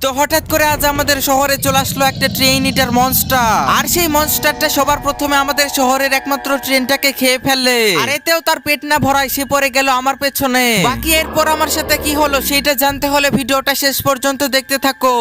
তো হঠাৎ করে আজ আমাদের শহরে চলে আসলো একটা ট্রেন ইটার মনস্টার। আর সেই মনস্টারটা সবার প্রথমে আমাদের শহরের একমাত্র ট্রেনটাকে খেয়ে ফেলে। আর এতেও তার পেট না ভরায় সে পড়ে গেল আমার পেছনে। বাকি এরপর আমার সাথে কি হলো সেটা জানতে হলে ভিডিওটা শেষ পর্যন্ত দেখতে থাকো।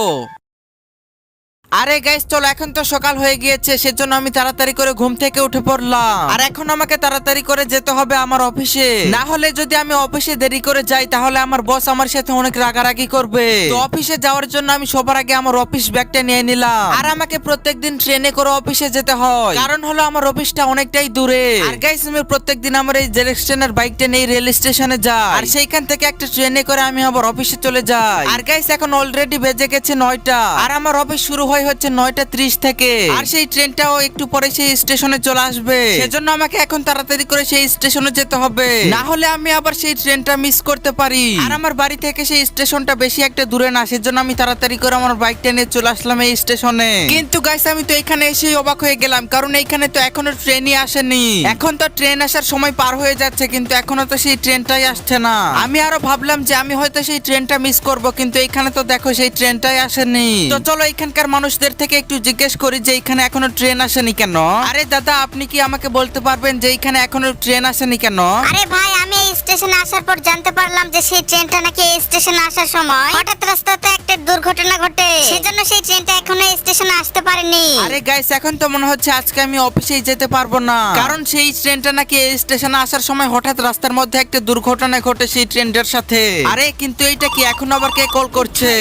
আরে গাইস চলো, এখন তো সকাল হয়ে গিয়েছে, সেজন্য আমি তাড়াতাড়ি করে ঘুম থেকে উঠে পড়লাম। আর এখন আমাকে তাড়াতাড়ি করে যেতে হবে আমার অফিসে, না হলে যদি আমি অফিসে দেরি করে যাই তাহলে আমার বস আমার সাথে অনেক রাগারাগি করবে। তো অফিসে যাওয়ার জন্য আমি সবার আগে আমার অফিস ব্যাগটা নিয়ে নিলাম। আর আমাকে প্রত্যেকদিন ট্রেনে করে অফিসে যেতে হয়, কারণ হলো আমার অফিসটা অনেকটাই দূরে। আর গাইস আমি প্রত্যেকদিন আমার এই জেরেক্সনের বাইকটা নিয়ে রেল স্টেশনে যাই, আর সেইখান থেকে একটা ট্রেনে করে আমি আবার অফিসে চলে যাই। আর গাইস এখন অলরেডি বেজে গেছে 9টা, আর আমার অফিস শুরু হচ্ছে 9:30 থেকে। আর সেই ট্রেনটাও একটু পরে সেই স্টেশনে চলে আসবে, সেজন্য আমাকে এখন তাড়াতাড়ি করে সেই স্টেশনে যেতে হবে, না হলে আমি আবার সেই ট্রেনটা মিস করতে পারি। আর আমার বাড়ি থেকে সেই স্টেশনটা বেশি একটা দূরে না, সেজন্য আমি তাড়াতাড়ি করে আমার বাইকটা নিয়ে চলে আসলাম এই স্টেশনে। কিন্তু গাইস আমি তো এখানে এসেই অবাক হয়ে গেলাম, কারণ এইখানে তো এখনো ট্রেনই আসেনি। এখন তো ট্রেন আসার সময় পার হয়ে যাচ্ছে, কিন্তু এখনো তো সেই ট্রেনটাই আসছে না। আমি আরো ভাবলাম যে আমি হয়তো সেই ট্রেনটা মিস করব, কিন্তু এখানে তো দেখো সেই ট্রেনটাই আসেনি। তো চলো এখানকার মানুষদের থেকে একটু জিজ্ঞেস করি যে এখানে এখনো ট্রেন আসেনি কেন। আরে দাদা, আপনি কি আমাকে বলতে পারবেন যে এখানে এখনো ট্রেন আসেনি কেন? আরে ভাই, আমি এই স্টেশনে আসার পর জানতে পারলাম যে সেই ট্রেনটা নাকি এই স্টেশনে আসার সময় হঠাৎ রাস্তাতে একটা দুর্ঘটনা ঘটে, সেজন্য সেই ট্রেনটা এখনো এই স্টেশনে আসতে পারেনি। আরে গাইস, এখন তো মনে হচ্ছে আজকে আমি অফিসেই যেতে পারবো না, কারণ সেই ট্রেনটা নাকি এই স্টেশনে আসার সময় হঠাৎ রাস্তার মধ্যে একটা দুর্ঘটনা ঘটে সেই ট্রেনটার সাথে। আরে কিন্তু এইটা কি, এখন আবার কে কল করছে?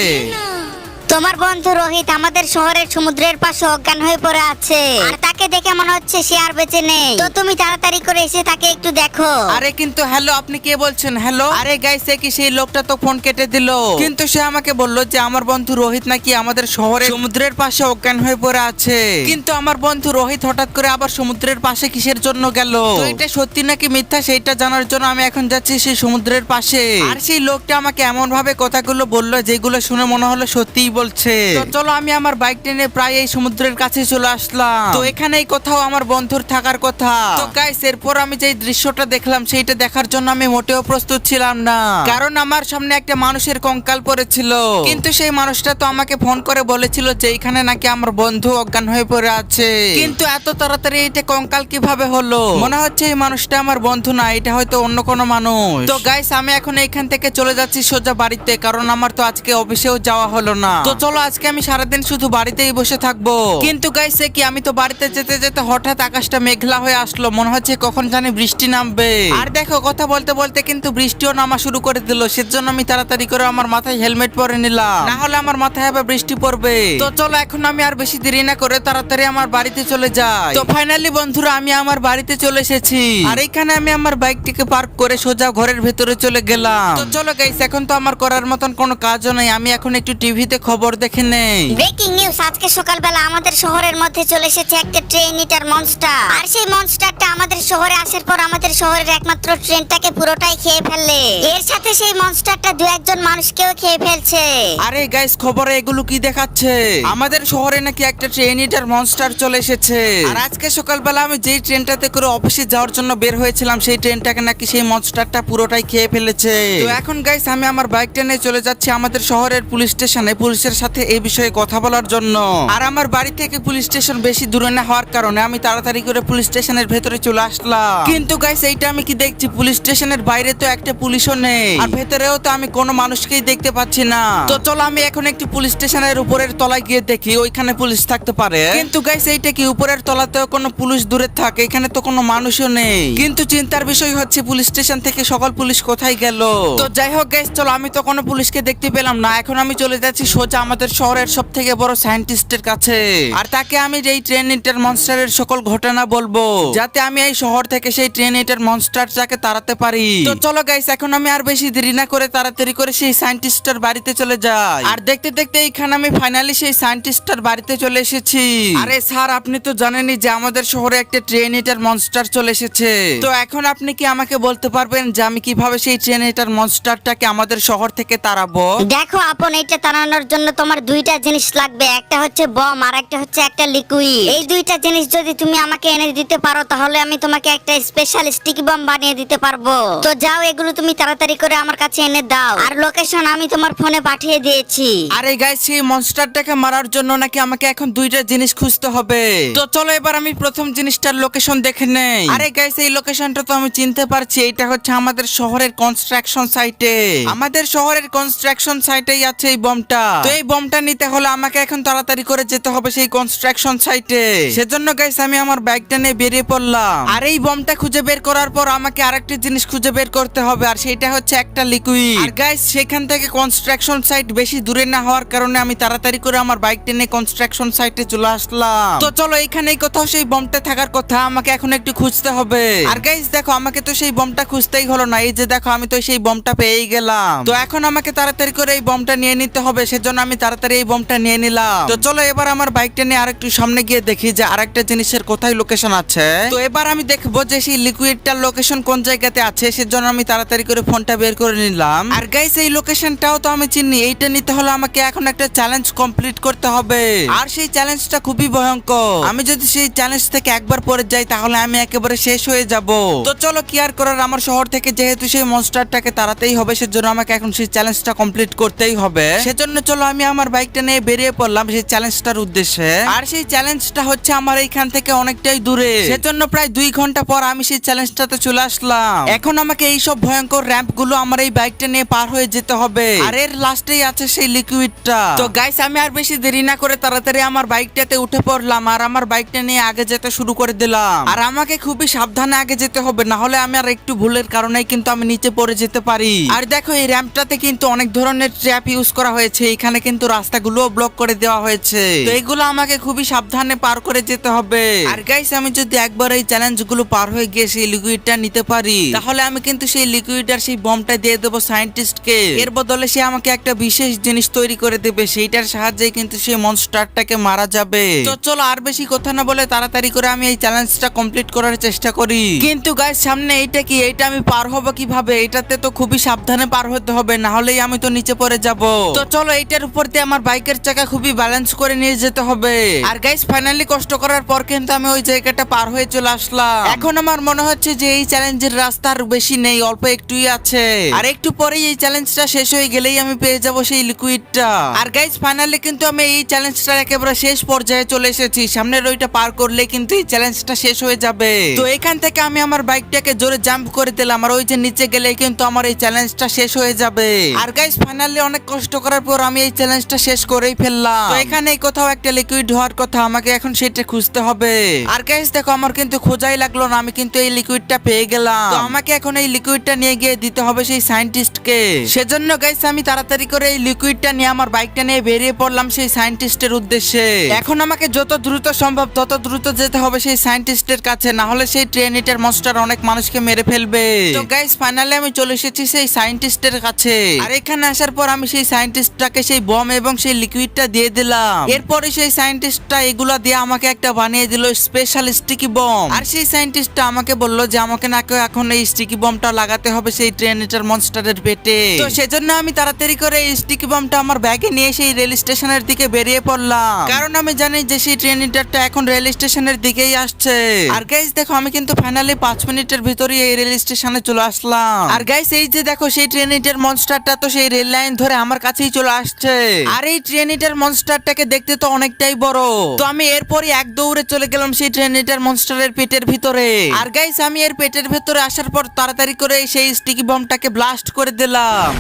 তোমার বন্ধু রোহিত আমাদের শহরের সমুদ্রের পাশে অজ্ঞান হয়ে পড়ে আছে, আর তাকে দেখে মনে হচ্ছে সে আর বেঁচে নেই। তো তুমি তাড়াতাড়ি করে এসে তাকে একটু দেখো। আরে কিন্তু হ্যালো, আপনি কে বলছেন? হ্যালো। আরে গাইস, কি সেই লোকটা তো ফোন কেটে দিল, কিন্তু সে আমাকে বললো যে আমার বন্ধু রোহিত নাকি আমাদের শহরের সমুদ্রের পাশে অজ্ঞান হয়ে পড়ে আছে। কিন্তু আমার বন্ধু রোহিত হঠাৎ করে আবার সমুদ্রের পাশে কিসের জন্য গেল? তো এটা সত্যি নাকি মিথ্যা সেইটা জানার জন্য আমি এখন যাচ্ছি সেই সমুদ্রের পাশে। আর সেই লোকটা আমাকে এমন ভাবে কথাগুলো বললো যেগুলো শুনে মনে হলো সত্যিই বলছে। তো চলো আমি আমার বাইক টেনে প্রায় এই সমুদ্রের কাছে চলে আসলাম। তো এখানেই কোথাও আমার বন্ধুর থাকার কথা। তো গাইস, এরপর আমি যে দৃশ্যটা দেখলাম সেইটা দেখার জন্য আমি মোটেও প্রস্তুত ছিলাম না, কারণ আমার সামনে একটা মানুষের কঙ্কাল পড়েছিল। কিন্তু সেই মানুষটা তো আমাকে ফোন করে বলেছিল যে এখানে নাকি আমার বন্ধু অজ্ঞান হয়ে পড়ে আছে। কিন্তু এত তাড়াতাড়ি এটা কঙ্কাল কিভাবে হলো? মনে হচ্ছে এই মানুষটা আমার বন্ধু না, এটা হয়তো অন্য কোনো মানুষ। তো গাইস, আমি এখন এখান থেকে চলে যাচ্ছি সোজা বাড়িতে, কারণ আমার তো আজকে অফিসেও যাওয়া হলো না। তো চলো আজকে আমি সারাদিন শুধু বাড়িতেই বসে থাকবো। কিন্তু গাইস কি, আমি তো বাড়িতে যেতে যেতে হঠাৎ আকাশটা মেঘলা হয়ে আসলো, মনে হচ্ছে কখন জানি বৃষ্টি নামবে। আর দেখো, কথা বলতে বলতে কিন্তু বৃষ্টিও নামা শুরু করে দিল, সেজন্য আমি তাড়াতাড়ি করে আমার মাথায় হেলমেট পরে নিলাম, না হলে আমার মাথায় আবার বৃষ্টি পড়বে। তো চলো এখন আমি আর বেশি দেরি না করে তাড়াতাড়ি আমার বাড়িতে চলে যাই। তো ফাইনালি বন্ধুরা, আমি আমার বাড়িতে চলে এসেছি, আর এখানে আমি আমার বাইকটিকে পার্ক করে সোজা ঘরের ভেতরে চলে গেলাম। তো চলো গাইস, এখন তো আমার করার মতন কোনো কাজও নেই, আমি এখন একটু টিভিতে খবর দেখে নেই। ব্রেকিং নিউজ, আজকে সকালবেলা আমাদের শহরের মধ্যে চলে এসেছে একটা ট্রেন ইটার মনস্টার। আর সেই মনস্টারটা আমাদের শহরে আসার পর আমাদের শহরের একমাত্র ট্রেনটাকে পুরোটাই খেয়ে ফেললে। এর সাথে সেই মনস্টারটা দু একজন মানুষকেও খেয়ে ফেলছে। আরে গাইস, খবরে এগুলো কি দেখাচ্ছে? আমাদের শহরে নাকি একটা ট্রেন ইটার মনস্টার চলে এসেছে। আর আজকে সকালবেলা আমি যেই ট্রেনটাতে করে অফিসে যাওয়ার জন্য বের হয়েছিলাম সেই ট্রেনটাকে নাকি সেই মনস্টারটা পুরোটাই খেয়ে ফেলেছে। তো এখন গাইস, আমি আমার বাইকটা নিয়ে চলে যাচ্ছি আমাদের শহরের পুলিশ স্টেশনে পুলিশের সাথে এই বিষয়ে কথা বলার জন্য। আর আমার বাড়ি থেকে পুলিশ স্টেশন বেশি দূরে না হওয়ার কারণে আমি তাড়াতাড়ি করে পুলিশ স্টেশনের ভেতরে চলে আসলাম। কিন্তু গাইস, এইটা আমি কি দেখছি, পুলিশ স্টেশনের বাইরে তো একটা পুলিশও নেই, আর ভেতরেও তো আমি কোনো মানুষকেই দেখতে পাচ্ছি না। তো চলো আমি এখন একটি পুলিশ স্টেশনের উপরের তলায় গিয়ে দেখি ওইখানে পুলিশ থাকতে পারে। কিন্তু গাইস, এইটা কি, উপরের তলাতেও কোনো পুলিশ দূরে থাকে, এখানে তো কোনো মানুষও নেই। কিন্তু চিন্তার বিষয় হচ্ছে পুলিশ স্টেশন থেকে সকল পুলিশ কোথায় গেল? তো যাই হোক গাইস, চলো আমি তো কোনো পুলিশকে দেখতে পেলাম না। এখন আমি চলে যাচ্ছি সোজা আমাদের শহরের সব থেকে বড় সায়েন্টিস্টের কাছে, আর তাকে আমি এই ট্রেন ইটার মনস্টারের সকল ঘটনা বলবো, যাতে আমি এই শহর থেকে সেই ট্রেন ইটার মনস্টারটাকে তাড়াতে পারি। তো চলো গাইস, এখন আমি আর বেশি দেরি না করে তাড়াতাড়ি করে সেই সায়েন্টিস্টের বাড়িতে চলে যাই। আর দেখতে দেখতে এইখানে আমি ফাইনালি সেই সায়েন্টিস্টের বাড়িতে চলে এসেছি। আরে স্যার, আপনি তো জানেনই যে আমাদের শহরে একটা ট্রেন ইটার মনস্টার চলে এসেছে। তো এখন আপনি কি আমাকে বলতে পারবেন যে আমি কিভাবে সেই ট্রেন ইটার মনস্টারটাকে আমাদের শহর থেকে তাড়াবো? দেখো আপন, এটা তাড়ানোর জন্য তোমার দুইটা জিনিস লাগবে, একটা হচ্ছে বম আর একটা হচ্ছে একটা লিকুইড। এই দুইটা জিনিস যদি তুমি আমাকে এনে দিতে পারো তাহলে আমি তোমাকে একটা স্পেশাল স্টিকি বম বানিয়ে দিতে পারবো। তো যাও, এগুলো তুমি তাড়াতাড়ি করে আমার কাছে এনে দাও, আর লোকেশন আমি তোমার ফোনে পাঠিয়ে দিয়েছি। আরে গাইস, সেই মনস্টারটাকে মারার জন্য নাকি আমাকে এখন দুইটা জিনিস খুঁজতে হবে। তো চলো এবার আমি প্রথম জিনিসটার লোকেশন দেখে নেই। আরে গাইস, এই লোকেশনটা তো আমি চিনতে পারছি, এটা হচ্ছে আমাদের শহরের কনস্ট্রাকশন সাইটে। আমাদের শহরের কনস্ট্রাকশন সাইটেই আছে এই বমটা। তো এই বমটা নিতে হলে আমাকে এখন তাড়াতাড়ি করে যেতে হবে সেই কনস্ট্রাকশন সাইটে। সেজন্য গাইস আমি আমার বাইকটা নিয়ে বেরিয়ে পড়লাম। আর এই বমটা খুঁজে বের করার পর আমাকে আরেকটা জিনিস খুঁজে বের করতে হবে, আর সেটা হচ্ছে একটা লিকুইড। আর গাইস, সেখান থেকে কনস্ট্রাকশন সাইট বেশি দূরে না হওয়ার কারণে আমি তাড়াতাড়ি করে আমার বাইকটা নিয়ে কনস্ট্রাকশন সাইটে চলে আসলাম। তো চলো, এখানেই কোথাও সেই বমটা থাকার কথা, আমাকে এখন একটু খুঁজতে হবে। আর গাইস দেখো, আমাকে তো সেই বমটা খুঁজতেই হলো না, এই যে দেখো আমি তো সেই বমটা পেয়েই গেলাম। তো এখন আমাকে তাড়াতাড়ি করে এই বমটা নিয়ে নিতে হবে, সেজন্য আমি তাড়াতাড়ি এই বমটা নিয়ে নিলাম। তো চলো এবার আমার বাইকটা নিয়ে আরেকটু সামনে গিয়ে দেখি যে আরেকটা জিনিসের কোথায় লোকেশন আছে। তো এবার আমি দেখবো যে সেই লিকুইডটার লোকেশন কোন জায়গাতে আছে, সেজন্য আমি তাড়াতাড়ি করে ফোনটা বের করে নিলাম। আর গাইস, এই লোকেশনটাও তো আমি চিনি, এইটা নিতে হলে আমাকে এখন একটা চ্যালেঞ্জ কমপ্লিট করতে হবে। আর সেই চ্যালেঞ্জটা খুবই ভয়ঙ্কর, আমি যদি সেই চ্যালেঞ্জ থেকে একবার পড়ে যাই তাহলে আমি একেবারে শেষ হয়ে যাব। তো চলো, কি আর করার, আমার শহর থেকে যেহেতু সেই মনস্টারটাকে তাড়াতেই হবে, সেজন্য আমাকে এখন সেই চ্যালেঞ্জটা কমপ্লিট করতেই হবে। সেজন্য চলো আমি আমার বাইকটা নিয়ে বেরিয়ে পড়লাম সেই চ্যালেঞ্জটার উদ্দেশ্যে। আর সেই চ্যালেঞ্জটা হচ্ছে আমার এইখান থেকে অনেকটাই দূরে, সেজন্য প্রায় 2 ঘন্টা পর আমি সেই চ্যালেঞ্জটাতে চলে আসলাম। এখন আমাকে এই সব ভয়ঙ্কর র্যাম্প গুলো আমার এই বাইকটা নিয়ে পার হয়ে যেতে হবে, আর এর লাস্টেই আছে সেই লিকুইডটা। তো গাইস, আমি আর বেশি দেরি না করে তাড়াতাড়ি আমার বাইকটাতে উঠে পড়লাম, আর আমার বাইকটা নিয়ে আগে যেতে শুরু করে দিলাম। আর আমাকে খুবই সাবধানে আগে যেতে হবে, না হলে আমি আর একটু ভুলের কারণেই কিন্তু আমি নিচে পড়ে যেতে পারি। আর দেখো, এই র্যাম্পটাতে কিন্তু অনেক ধরনের ট্র্যাপ ইউজ করা হয়েছে, এখানে কিন্তু রাস্তাগুলো ব্লক করে দেওয়া হয়েছে। তো এগুলো আমাকে খুবই সাবধানে পার করে যেতে হবে। আর গাইস, আমি যদি একবার এই চ্যালেঞ্জ গুলো পার হয়ে গিয়ে সেই লিকুইডটা নিতে পারি, তাহলে আমি কিন্তু সেই লিকুইড আর সেই বমটা দিয়ে দেবো সায়েন্টিস্টকে। এর বদলে সে আমাকে একটা বিশেষ জিনিস তৈরি করে দেবে, সেইটার সাহায্যে কিন্তু সেই মনস্টারটাকে মারা যাবে। তো চলো আর বেশি কথা না বলে তাড়াতাড়ি করে আমি এই চ্যালেঞ্জটা কমপ্লিট করার চেষ্টা করি। কিন্তু গাইস, সামনে এইটা কি, এইটা আমি পার হব কিভাবে? এটাতে তো খুবই সাবধানে পার হতে হবে, না হলেই আমি তো নিচে পড়ে যাব। তো চলো, এইটার উপর দিয়ে আমার বাইকের চাকা খুবই ব্যালেন্স করে নিয়ে যেতে হবে। আর গাইস, ফাইনালি কষ্ট করার পর কিন্তু আমি ওই জায়গাটা পার হয়ে চলে আসলাম। এখন আমার মনে হচ্ছে যে এই চ্যালেঞ্জের রাস্তা আর বেশি নেই, অল্প একটুই আছে। আর একটু পরেই এই চ্যালেঞ্জটা শেষ হয়ে গেলেই আমি পেয়ে যাব সেই লিকুইডটা। আর গাইস, ফাইনালি কিন্তু আমি এই চ্যালেঞ্জটার একেবারে শেষ পর্যায়ে চলে এসেছি, সামনের ওইটা পার করলে কিন্তু এই চ্যালেঞ্জটা শেষ হয়ে যাবে। তো এখান থেকে আমি আমার বাইকটাকে জোরে জাম্প করে দিলাম, আর ওই যে নিচে গেলে কিন্তু আমার এই চ্যালেঞ্জটা শেষ হয়ে যাবে। আর গাইস, ফাইনালি অনেক কষ্ট করার পর আমি এই চ্যালেঞ্জটা শেষ করেই ফেললাম। তো এখানে কোথাও একটা লিকুইড হওয়ার কথা, আমাকে এখন সেটা খুঁজতে হবে। আর গাইস দেখো, আমার কিন্তু খোঁজাই লাগলো না, আমি কিন্তু এই লিকুইডটা পেয়ে গেলাম। তো আমাকে এখন এই লিকুইডটা নিয়ে গিয়ে দিতে হবে সেই সায়েন্টিস্টকে। সেজন্য গাইস আমি তাড়াতাড়ি করে এই লিকুইডটা নিয়ে আমার বাইকটা নিয়ে বেরিয়ে পড়লাম সেই সায়েন্টিস্টের উদ্দেশ্যে। এখন আমাকে যত দ্রুত সম্ভব তত দ্রুত যেতে হবে সেই সায়েন্টিস্টের কাছে, না হলে সেই ট্রেন ইটার মনস্টার অনেক মানুষকে মেরে ফেলবে। তো গাইস, ফাইনালি আমি চলে এসেছি সেই সায়েন্টিস্টের কাছে। আর এখানে আসার পর আমি সেই সায়েন্টিস্টটাকে সেই বম এবং সেই লিকুইডটা দিয়ে দিলাম। এরপরে সেই সায়েন্টিস্টটা এগুলা দিয়ে আমাকে একটা বানিয়ে দিল স্পেশাল স্টিকি বম। আর সেই সায়েন্টিস্টটা আমাকে বললো যে আমাকে নাকি এখন এই স্টিকি বমটা লাগাতে হবে সেই ট্রেন ইটার মনস্টারের পেটে। তো সেজন্য আমি তাড়াতাড়ি করে এই স্টিকি বমটা আমার ব্যাগে নিয়ে সেই রেল স্টেশনের দিকে বেরিয়ে পড়লাম, কারণ আমি জানি যে সেই ট্রেন ইটারটা এখন রেল স্টেশনের দিকেই আসছে। আর গাইস দেখো, আমি কিন্তু ফাইনালি 5 মিনিটের ভিতরে এই রেল স্টেশনে চলে আসলাম। আর গাইস, এই যে দেখো, সেই ট্রেন ইটার মনস্টারটা তো সেই রেল লাইন ধরে আমার কাছেই চলে আসছে। আর এই ট্রেন ইটার মনস্টারটাকে দেখতে তো অনেকটাই বড়। তো আমি এরপরই এক দৌড়ে চলে গেলাম সেই ট্রেন ইটার মনস্টারের পেটের ভিতরে। আর গাইস, আমি এর পেটের ভিতরে আসার পর তাড়াতাড়ি করে সেই স্টিকি বমটাকে ব্লাস্ট করে দিলাম।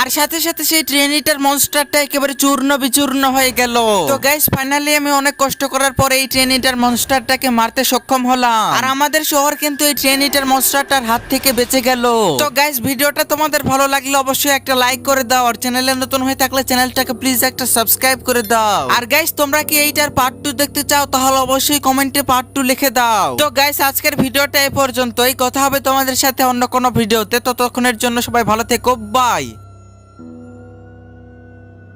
আর সাথে সাথে সেই ট্রেন ইটার মনস্টারটা একেবারে চূর্ণ বিচূর্ণ হয়ে গেল। তো গাইস, ফাইনালি আমি অনেক কষ্ট করার পরে এই ট্রেন ইটার মনস্টারটাকে মারতে সক্ষম হলাম। আর আমাদের শহর কিন্তু এই ট্রেন ইটার মনস্টারটার হাত থেকে বেঁচে গেল। তো গাইস, ভিডিওটা তোমাদের ভালো লাগলে অবশ্যই একটা লাইক করে দাও, আর চ্যানেলে নতুন হয়ে থাকলে চ্যানেলটাকে প্লিজ একটা সাবস্ক্রাইব করে দাও। আর গাইস, তোমরা কি এইটার পার্ট 2 দেখতে চাও তাহলে অবশ্যই কমেন্টে পার্ট 2 লিখে দাও। তো গাইস, আজকের ভিডিওটা এই পর্যন্তই, কথা হবে তোমাদের সাথে অন্য কোনো ভিডিওতে। ততক্ষণের জন্য সবাই ভালো থেকো, বাই।